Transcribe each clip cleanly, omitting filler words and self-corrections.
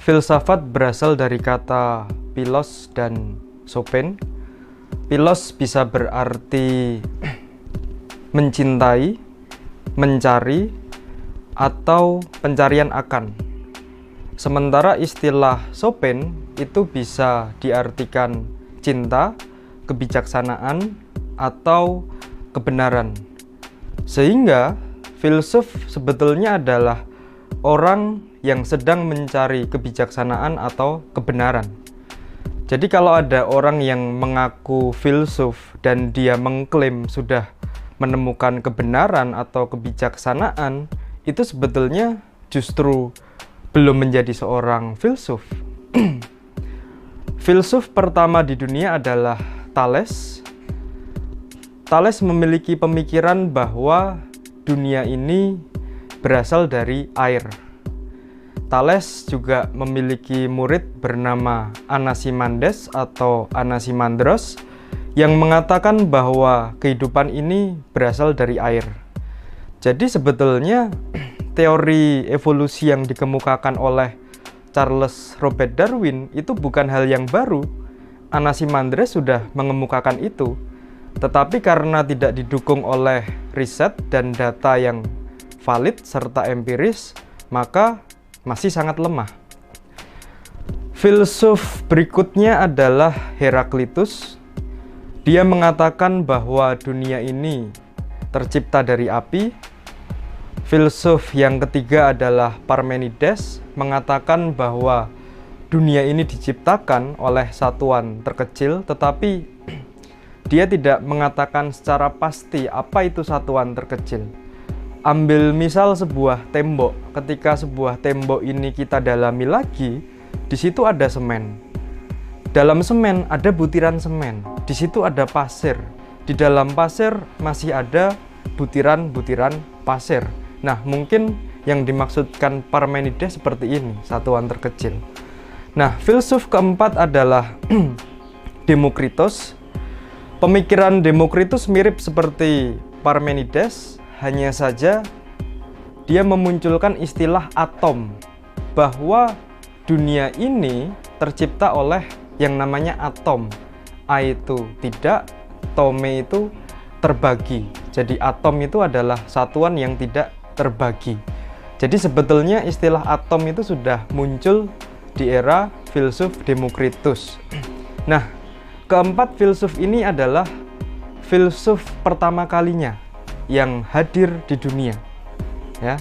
Filsafat berasal dari kata philos dan sopen. Philos bisa berarti mencintai, mencari, atau pencarian akan. Sementara istilah sopen itu bisa diartikan cinta, kebijaksanaan, atau kebenaran. Sehingga filsuf sebetulnya adalah orang yang sedang mencari kebijaksanaan atau kebenaran. Jadi kalau ada orang yang mengaku filsuf dan dia mengklaim sudah menemukan kebenaran atau kebijaksanaan, itu sebetulnya justru belum menjadi seorang filsuf. Filsuf pertama di dunia adalah Thales. Thales memiliki pemikiran bahwa dunia ini berasal dari air. Thales juga memiliki murid bernama Anaximandes atau Anaximandros yang mengatakan bahwa kehidupan ini berasal dari air. Jadi sebetulnya teori evolusi yang dikemukakan oleh Charles Robert Darwin itu bukan hal yang baru. Anaximandres sudah mengemukakan itu. Tetapi karena tidak didukung oleh riset dan data yang valid serta empiris, maka masih sangat lemah. Filsuf berikutnya adalah Heraklitus. Dia mengatakan bahwa dunia ini tercipta dari api. Filsuf yang ketiga adalah Parmenides, mengatakan bahwa dunia ini diciptakan oleh satuan terkecil, tetapi dia tidak mengatakan secara pasti apa itu satuan terkecil. Ambil misal sebuah tembok, ketika sebuah tembok ini kita dalami lagi, di situ ada semen. Dalam semen ada butiran semen, di situ ada pasir. Di dalam pasir masih ada butiran-butiran pasir. Nah, mungkin yang dimaksudkan Parmenides seperti ini, satuan terkecil. Nah, filsuf keempat adalah Demokritos. Pemikiran Demokritus mirip seperti Parmenides, hanya saja dia memunculkan istilah atom, bahwa dunia ini tercipta oleh yang namanya atom. A itu tidak, tome itu terbagi. Jadi atom itu adalah satuan yang tidak terbagi. Jadi sebetulnya istilah atom itu sudah muncul di era filsuf Demokritus. Nah, keempat filsuf ini adalah filsuf pertama kalinya yang hadir di dunia, ya.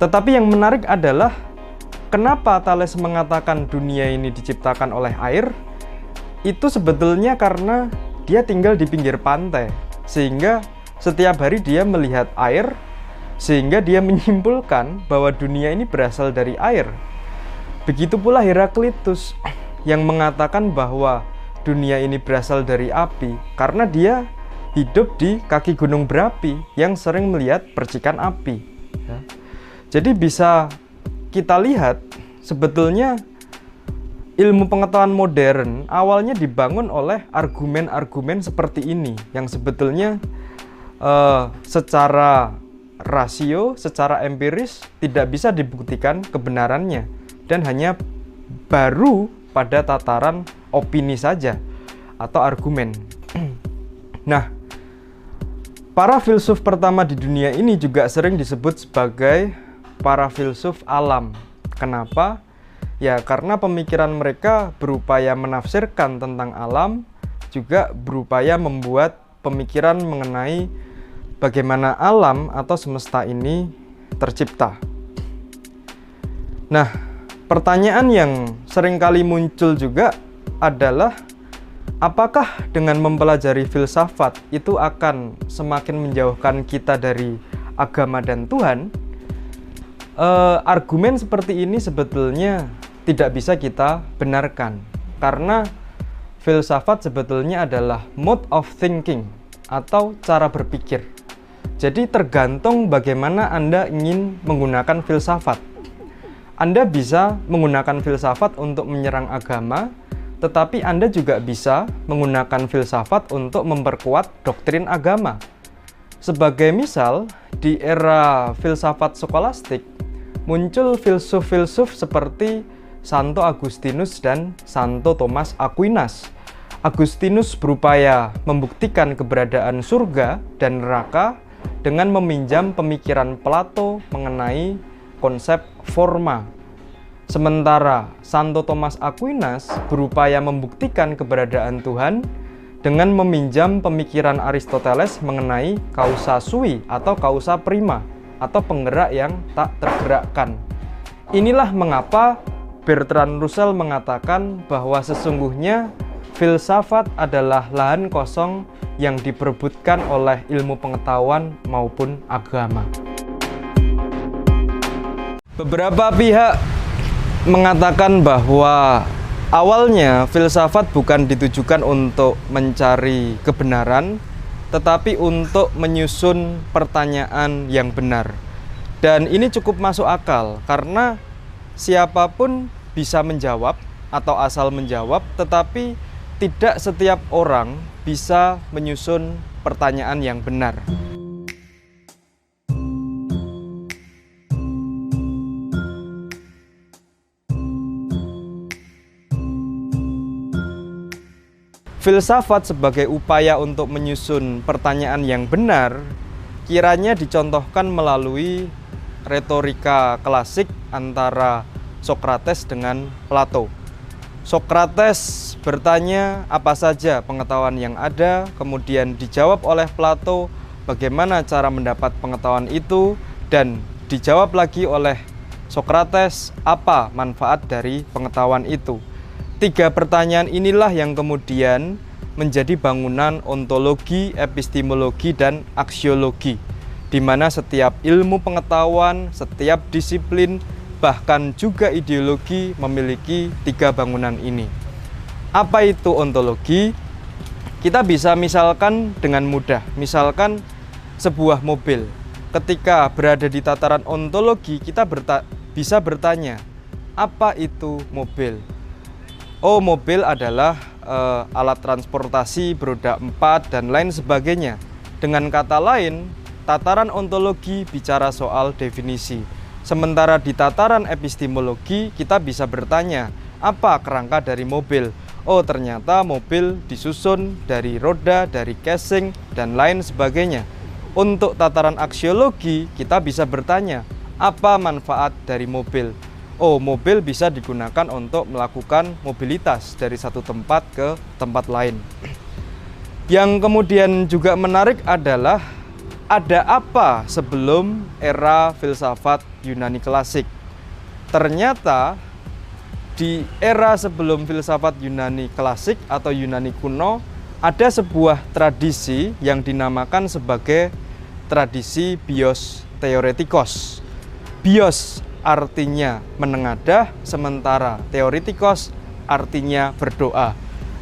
Tetapi yang menarik adalah kenapa Thales mengatakan dunia ini diciptakan oleh air? Itu sebetulnya karena dia tinggal di pinggir pantai, sehingga setiap hari dia melihat air, sehingga dia menyimpulkan bahwa dunia ini berasal dari air. Begitu pula Heraklitus yang mengatakan bahwa dunia ini berasal dari api, karena dia hidup di kaki gunung berapi yang sering melihat percikan api. Jadi bisa kita lihat sebetulnya ilmu pengetahuan modern awalnya dibangun oleh argumen-argumen seperti ini yang sebetulnya secara rasio, secara empiris tidak bisa dibuktikan kebenarannya dan hanya baru pada tataran opini saja atau argumen. Nah, para filsuf pertama di dunia ini juga sering disebut sebagai para filsuf alam. Kenapa? Ya, karena pemikiran mereka berupaya menafsirkan tentang alam, juga berupaya membuat pemikiran mengenai bagaimana alam atau semesta ini tercipta. Nah, pertanyaan yang seringkali muncul juga adalah apakah dengan mempelajari filsafat itu akan semakin menjauhkan kita dari agama dan Tuhan? Argumen seperti ini sebetulnya tidak bisa kita benarkan, karena filsafat sebetulnya adalah mode of thinking atau cara berpikir. Jadi tergantung bagaimana Anda ingin menggunakan filsafat. Anda bisa menggunakan filsafat untuk menyerang agama, tetapi Anda juga bisa menggunakan filsafat untuk memperkuat doktrin agama. Sebagai misal, di era filsafat skolastik, muncul filsuf-filsuf seperti Santo Agustinus dan Santo Thomas Aquinas. Agustinus berupaya membuktikan keberadaan surga dan neraka dengan meminjam pemikiran Plato mengenai konsep forma. Sementara Santo Thomas Aquinas berupaya membuktikan keberadaan Tuhan dengan meminjam pemikiran Aristoteles mengenai causa sui atau causa prima atau penggerak yang tak tergerakkan. Inilah mengapa Bertrand Russell mengatakan bahwa sesungguhnya filsafat adalah lahan kosong yang diperebutkan oleh ilmu pengetahuan maupun agama. Beberapa pihak mengatakan bahwa awalnya filsafat bukan ditujukan untuk mencari kebenaran, tetapi untuk menyusun pertanyaan yang benar. Dan ini cukup masuk akal karena siapapun bisa menjawab atau asal menjawab, tetapi tidak setiap orang bisa menyusun pertanyaan yang benar. Filsafat sebagai upaya untuk menyusun pertanyaan yang benar kiranya dicontohkan melalui retorika klasik antara Sokrates dengan Plato. Sokrates bertanya apa saja pengetahuan yang ada, kemudian dijawab oleh Plato bagaimana cara mendapat pengetahuan itu, dan dijawab lagi oleh Sokrates apa manfaat dari pengetahuan itu. 3 pertanyaan inilah yang kemudian menjadi bangunan ontologi, epistemologi, dan aksiologi, di mana setiap ilmu pengetahuan, setiap disiplin, bahkan juga ideologi memiliki 3 bangunan ini. Apa itu ontologi? Kita bisa misalkan dengan mudah, misalkan sebuah mobil. Ketika berada di tataran ontologi, kita bisa bertanya, apa itu mobil? Oh, mobil adalah alat transportasi beroda 4 dan lain sebagainya. Dengan kata lain, tataran ontologi bicara soal definisi. Sementara di tataran epistemologi, kita bisa bertanya, apa kerangka dari mobil? Oh, ternyata mobil disusun dari roda, dari casing, dan lain sebagainya. Untuk tataran aksiologi, kita bisa bertanya, apa manfaat dari mobil? Oh, mobil bisa digunakan untuk melakukan mobilitas dari satu tempat ke tempat lain. Yang kemudian juga menarik adalah ada apa sebelum era filsafat Yunani klasik? Ternyata di era sebelum filsafat Yunani klasik atau Yunani kuno ada sebuah tradisi yang dinamakan sebagai tradisi bios theoretikos. Bios artinya menengadah, sementara theoretikos artinya berdoa.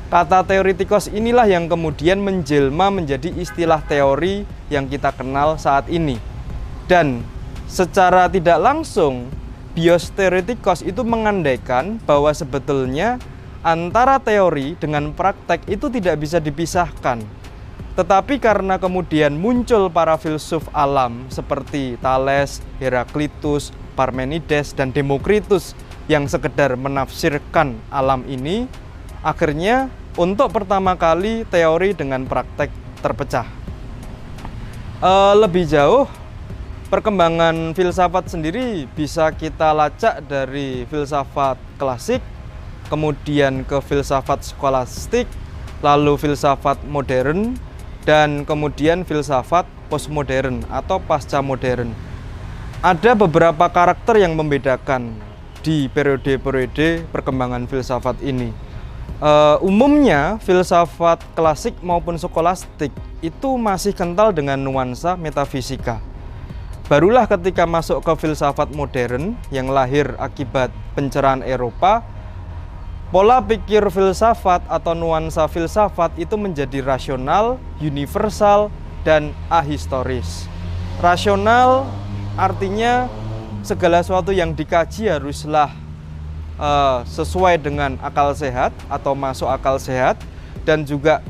Kata teoritikos inilah yang kemudian menjelma menjadi istilah teori yang kita kenal saat ini. Dan secara tidak langsung, bios teoritikos itu mengandaikan bahwa sebetulnya antara teori dengan praktek itu tidak bisa dipisahkan. Tetapi karena kemudian muncul para filsuf alam seperti Thales, Heraklitus, Parmenides, dan Demokritus yang sekedar menafsirkan alam ini, akhirnya untuk pertama kali teori dengan praktek terpecah. Lebih jauh, perkembangan filsafat sendiri bisa kita lacak dari filsafat klasik, kemudian ke filsafat skolastik, lalu filsafat modern, dan kemudian filsafat postmodern atau pasca modern. Ada beberapa karakter yang membedakan di periode-periode perkembangan filsafat ini. Umumnya filsafat klasik maupun skolastik itu masih kental dengan nuansa metafisika. Barulah ketika masuk ke filsafat modern yang lahir akibat pencerahan Eropa, pola pikir filsafat atau nuansa filsafat itu menjadi rasional, universal, dan ahistoris. Rasional artinya segala sesuatu yang dikaji haruslah sesuai dengan akal sehat atau masuk akal sehat, dan juga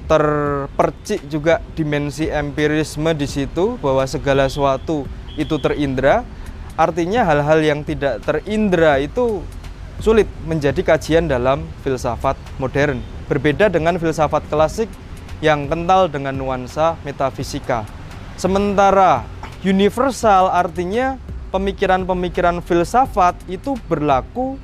terpercik juga dimensi empirisme di situ bahwa segala sesuatu itu terindra. Artinya hal-hal yang tidak terindra itu sulit menjadi kajian dalam filsafat modern. Berbeda dengan filsafat klasik yang kental dengan nuansa metafisika. Sementara universal artinya pemikiran-pemikiran filsafat itu berlaku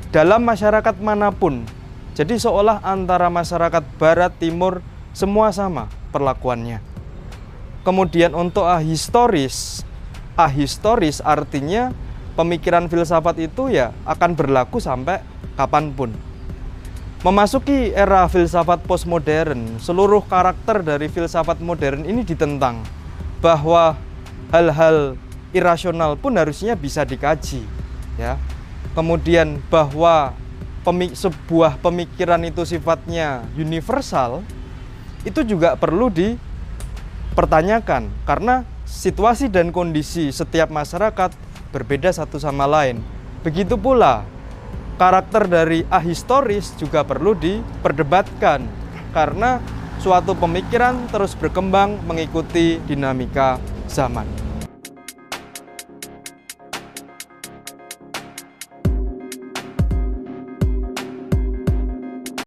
dalam masyarakat manapun. Jadi seolah antara masyarakat barat, timur, semua sama perlakuannya. Kemudian untuk ahistoris artinya pemikiran filsafat itu ya akan berlaku sampai kapanpun. Memasuki era filsafat postmodern, seluruh karakter dari filsafat modern ini ditentang, bahwa hal-hal irasional pun harusnya bisa dikaji, ya. Kemudian bahwa sebuah pemikiran itu sifatnya universal, itu juga perlu dipertanyakan, karena situasi dan kondisi setiap masyarakat berbeda satu sama lain. Begitu pula karakter dari ahistoris juga perlu diperdebatkan, karena suatu pemikiran terus berkembang mengikuti dinamika zaman.